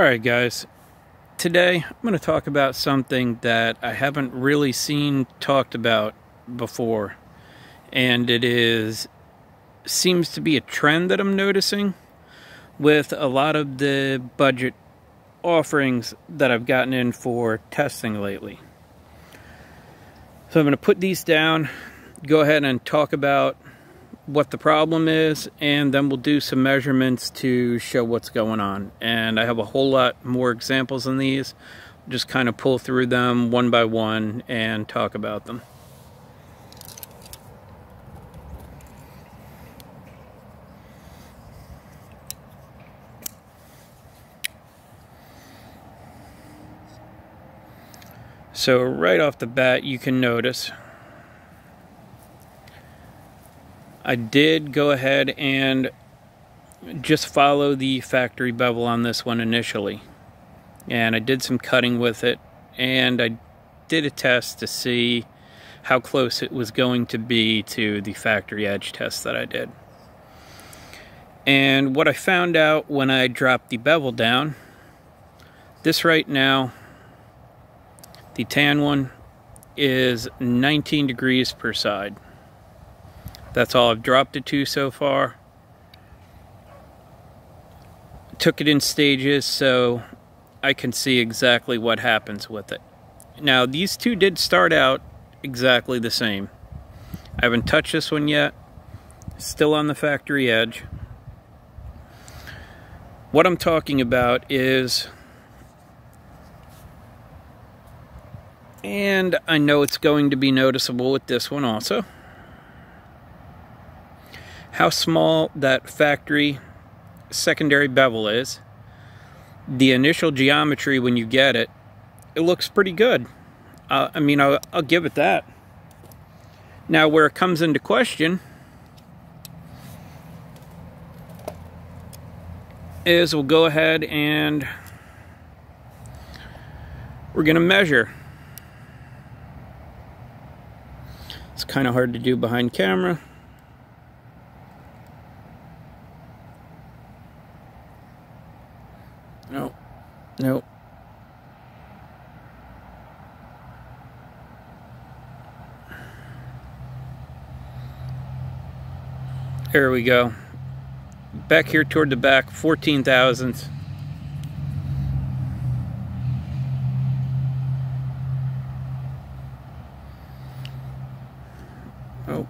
Alright guys, today I'm going to talk about something that I haven't really seen talked about before, and seems to be a trend that I'm noticing with a lot of the budget offerings that I've gotten in for testing lately. So I'm going to put these down, go ahead and talk about what the problem is, and then we'll do some measurements to show what's going on. And I have a whole lot more examples than these. Just kind of pull through them one by one and talk about them. So right off the bat, you can notice I did go ahead and just follow the factory bevel on this one initially. And I did some cutting with it, and I did a test to see how close it was going to be to the factory edge test that I did. And what I found out when I dropped the bevel down, this right now, the tan one, is 19 degrees per side. That's all I've dropped it to so far. Took it in stages so I can see exactly what happens with it. Now, these two did start out exactly the same. I haven't touched this one yet. Still on the factory edge. What I'm talking about is, and I know it's going to be noticeable with this one also, how small that factory secondary bevel is. The initial geometry when you get it, it looks pretty good. I'll give it that. Now where it comes into question is we'll go ahead and we're going to measure. It's kind of hard to do behind camera. Nope. There we go. Back here toward the back, 14 thousandths. Oh.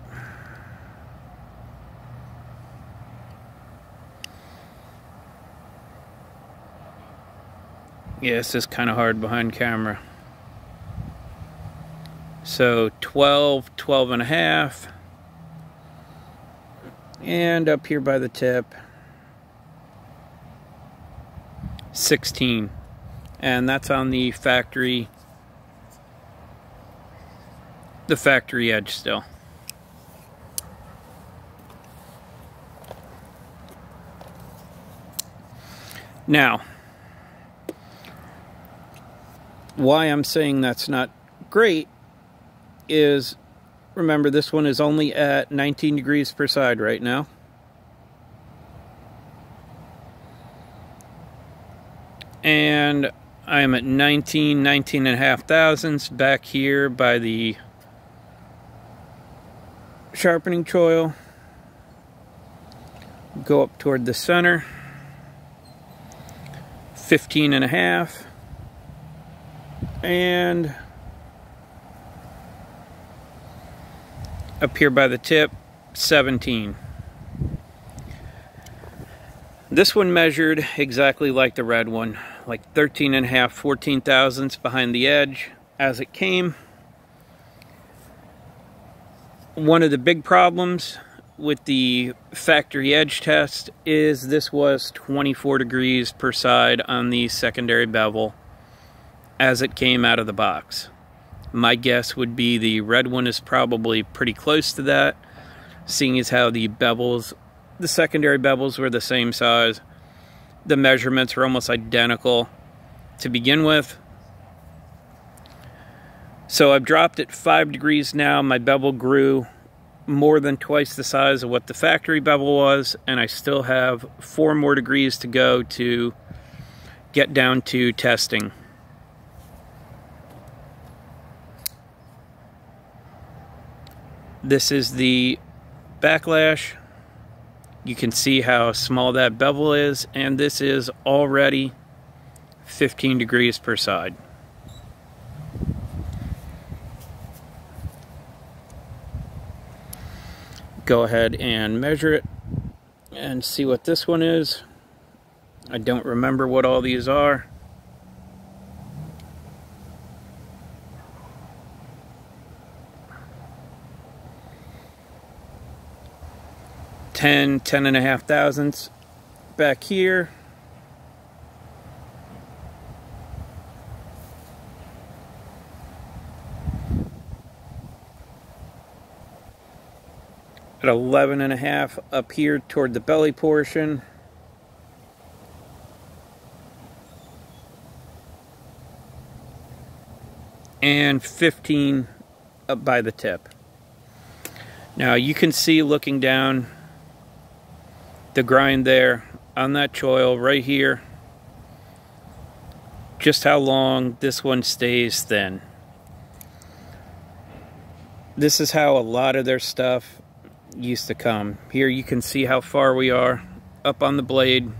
Yeah, this is kind of hard behind camera. So 12, 12 and a half. And up here by the tip, 16. And that's on the factory edge still. Now, why I'm saying that's not great is, remember, this one is only at 19 degrees per side right now. And I am at 19 and a half thousandths back here by the sharpening choil. Go up toward the center. 15 and a half. And up here by the tip, 17. This one measured exactly like the red one, like 13 and a half, 14 thousandths behind the edge as it came. One of the big problems with the factory edge test is this was 24 degrees per side on the secondary bevel as it came out of the box. My guess would be the red one is probably pretty close to that, seeing as how the bevels, the secondary bevels were the same size. The measurements are almost identical to begin with. So I've dropped it 5 degrees now. My bevel grew more than twice the size of what the factory bevel was, and I still have 4 more degrees to go to get down to testing. This is the backlash. You can see how small that bevel is, and this is already 15 degrees per side. Go ahead and measure it and see what this one is. I don't remember what all these are. Ten and a half thousandths back here. At 11 and a half up here toward the belly portion. And 15 up by the tip. Now you can see, looking down, the grind there on that choil right here, just how long this one stays thin. This is how a lot of their stuff used to come. Here you can see how far we are up on the blade,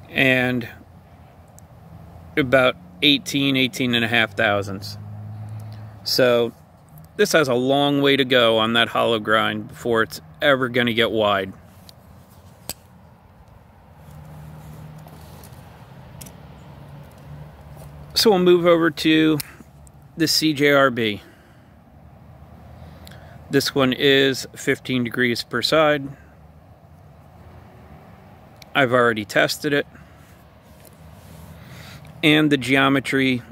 and about 18 and a half thousandths. So this has a long way to go on that hollow grind before it's ever going to get wide. So we'll move over to the CJRB. This one is 15 degrees per side. I've already tested it, and the geometry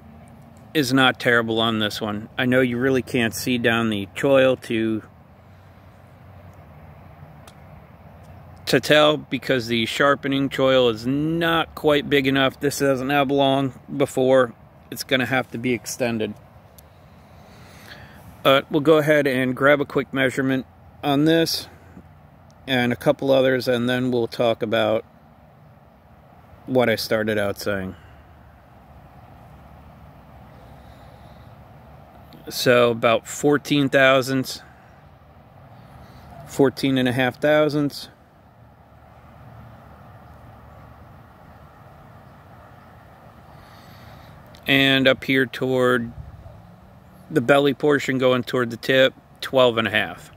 is not terrible on this one. I know you really can't see down the choil to tell, because the sharpening choil is not quite big enough. This doesn't have long before it's going to have to be extended. We'll go ahead and grab a quick measurement on this and a couple others, and then we'll talk about what I started out saying. So about 14 thousandths, 14 and a half thousandths. And up here toward the belly portion going toward the tip, 12 and a half.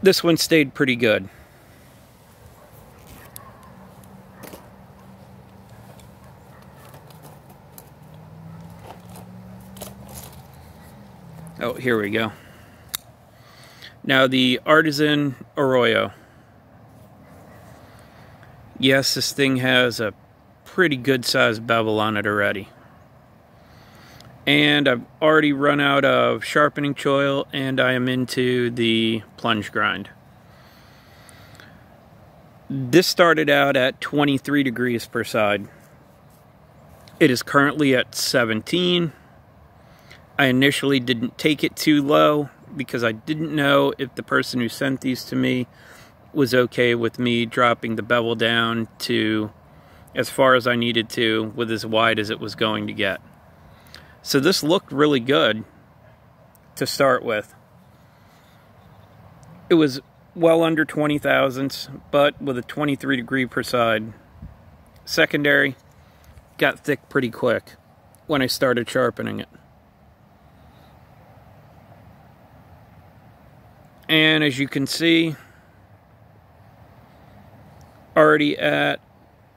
This one stayed pretty good. Oh, here we go. Now the Artisan Arroyo. Yes, this thing has a pretty good sized bevel on it already. And I've already run out of sharpening choil, and I am into the plunge grind. This started out at 23 degrees per side. It is currently at 17. I initially didn't take it too low because I didn't know if the person who sent these to me was okay with me dropping the bevel down to as far as I needed to, with as wide as it was going to get. So this looked really good to start with. It was well under 20 thousandths, but with a 23 degree per side. Secondary got thick pretty quick when I started sharpening it. And as you can see, already at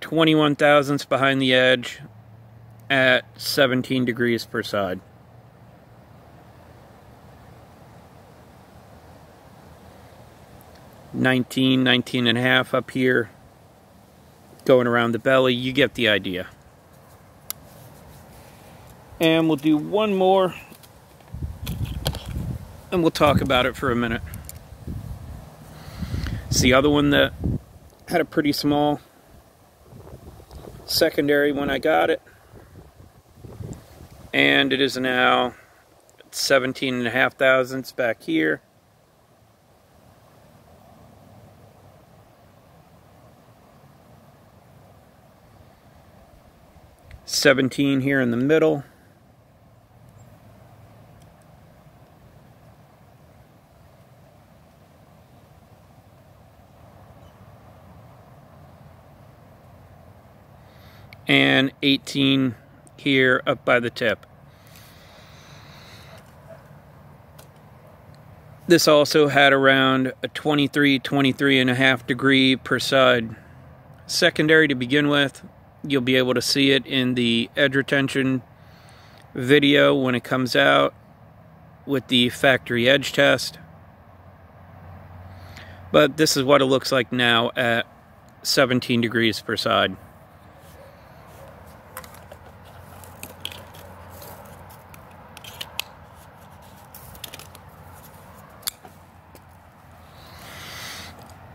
21 thousandths behind the edge at 17 degrees per side. Nineteen and a half up here, going around the belly. You get the idea. And we'll do one more, and we'll talk about it for a minute. It's the other one that had a pretty small secondary when I got it, and it is now 17 and a half thousandths back here. . 17 here in the middle. And 18 here up by the tip. This also had around a 23.5 degree per side secondary to begin with. You'll be able to see it in the edge retention video when it comes out with the factory edge test. But this is what it looks like now at 17 degrees per side.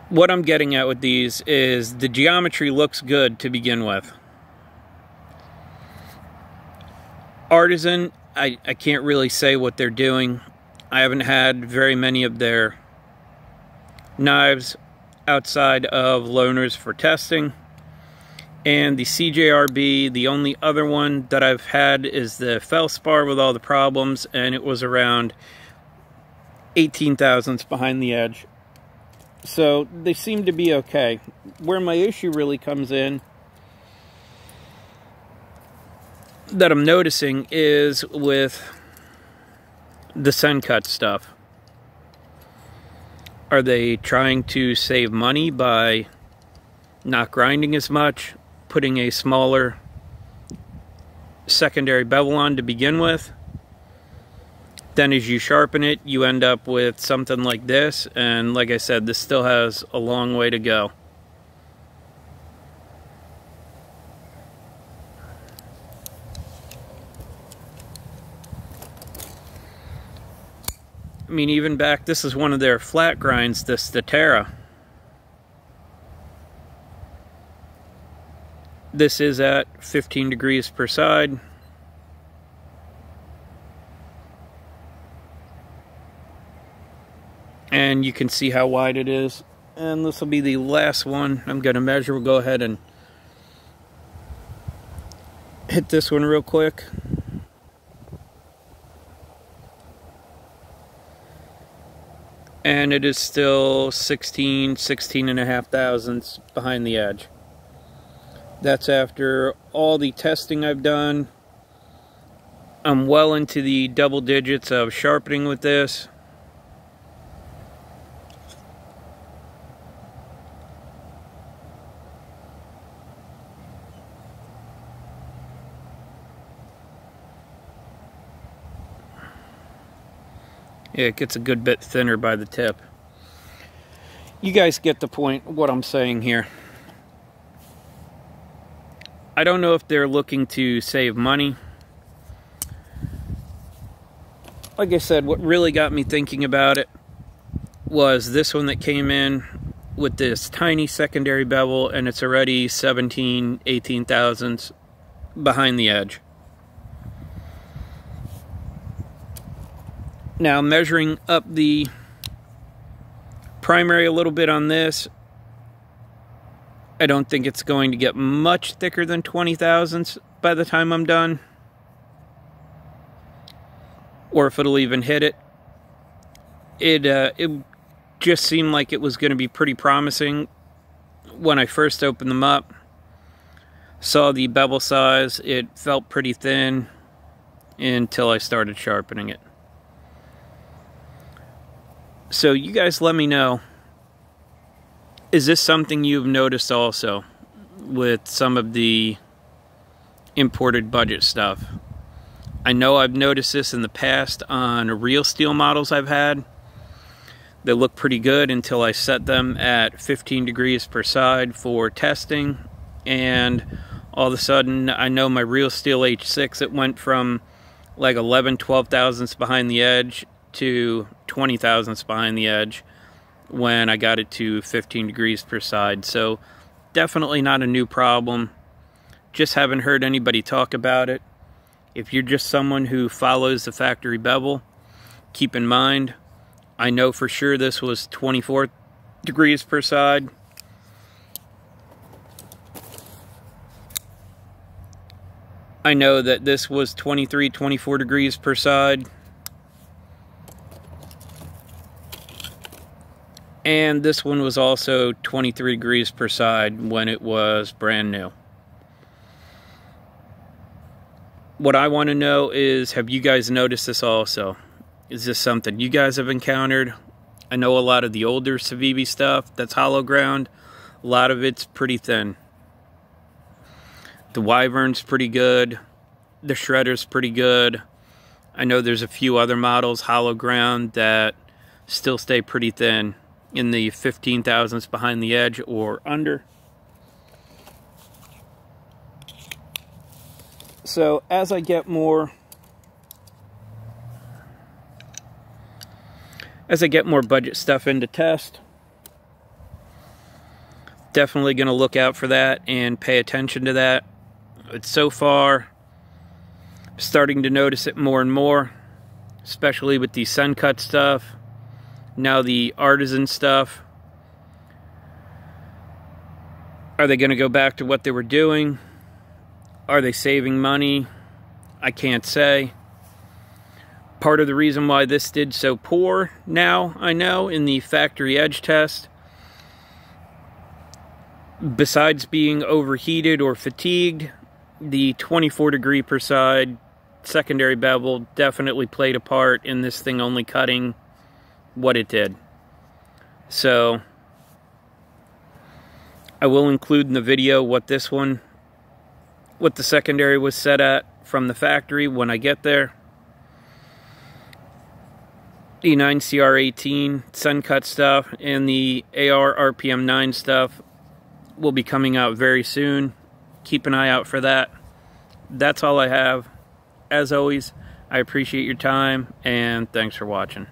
What I'm getting at with these is the geometry looks good to begin with. Artisan, I can't really say what they're doing. I haven't had very many of their knives outside of loaners for testing. And the CJRB, the only other one that I've had is the Felspar with all the problems, and it was around 18 thousandths behind the edge. So they seem to be okay. Where my issue really comes in that I'm noticing is with the Sencut stuff. Are they trying to save money by not grinding as much, putting a smaller secondary bevel on to begin with? Then as you sharpen it, you end up with something like this, and like I said, this still has a long way to go. I mean, even back, this is one of their flat grinds, this Statera. This is at 15 degrees per side. And you can see how wide it is. And this will be the last one I'm going to measure. We'll go ahead and hit this one real quick. And it is still 16.5 thousandths behind the edge. That's after all the testing I've done. I'm well into the double digits of sharpening with this. Yeah, it gets a good bit thinner by the tip. You guys get the point of what I'm saying here. I don't know if they're looking to save money. Like I said, what really got me thinking about it was this one that came in with this tiny secondary bevel, and it's already 18 thousandths behind the edge. Now, measuring up the primary a little bit on this, I don't think it's going to get much thicker than 20 thousandths by the time I'm done. Or if it'll even hit it. It just seemed like it was going to be pretty promising when I first opened them up. Saw the bevel size, it felt pretty thin until I started sharpening it. So you guys let me know, is this something you've noticed also with some of the imported budget stuff? I know I've noticed this in the past on real steel models I've had. They look pretty good until I set them at 15 degrees per side for testing, and all of a sudden I know my real steel H6, it went from like 12 thousandths behind the edge to 20 thousandths behind the edge when I got it to 15 degrees per side. So definitely not a new problem. Just haven't heard anybody talk about it. If you're just someone who follows the factory bevel, keep in mind, I know for sure this was 24 degrees per side. I know that this was 23, 24 degrees per side. And this one was also 23 degrees per side when it was brand new. What I want to know is, have you guys noticed this also? Is this something you guys have encountered? I know a lot of the older Civivi stuff that's hollow ground, a lot of it's pretty thin. The Wyvern's pretty good. The Shredder's pretty good. I know there's a few other models, hollow ground, that still stay pretty thin, in the 15 thousandths behind the edge or under. So as I get more budget stuff into test, definitely going to look out for that and pay attention to that. But so far, starting to notice it more and more, especially with the Sencut stuff. Now the Artisan stuff. Are they going to go back to what they were doing? Are they saving money? I can't say. Part of the reason why this did so poor now, I know, in the factory edge test, besides being overheated or fatigued, the 24 degree per side secondary bevel definitely played a part in this thing only cutting what it did. So I will include in the video what the secondary was set at from the factory when I get there. E9CR18 Sencut stuff and the AR RPM 9 stuff will be coming out very soon. Keep an eye out for that. That's all I have. As always, I appreciate your time, and thanks for watching.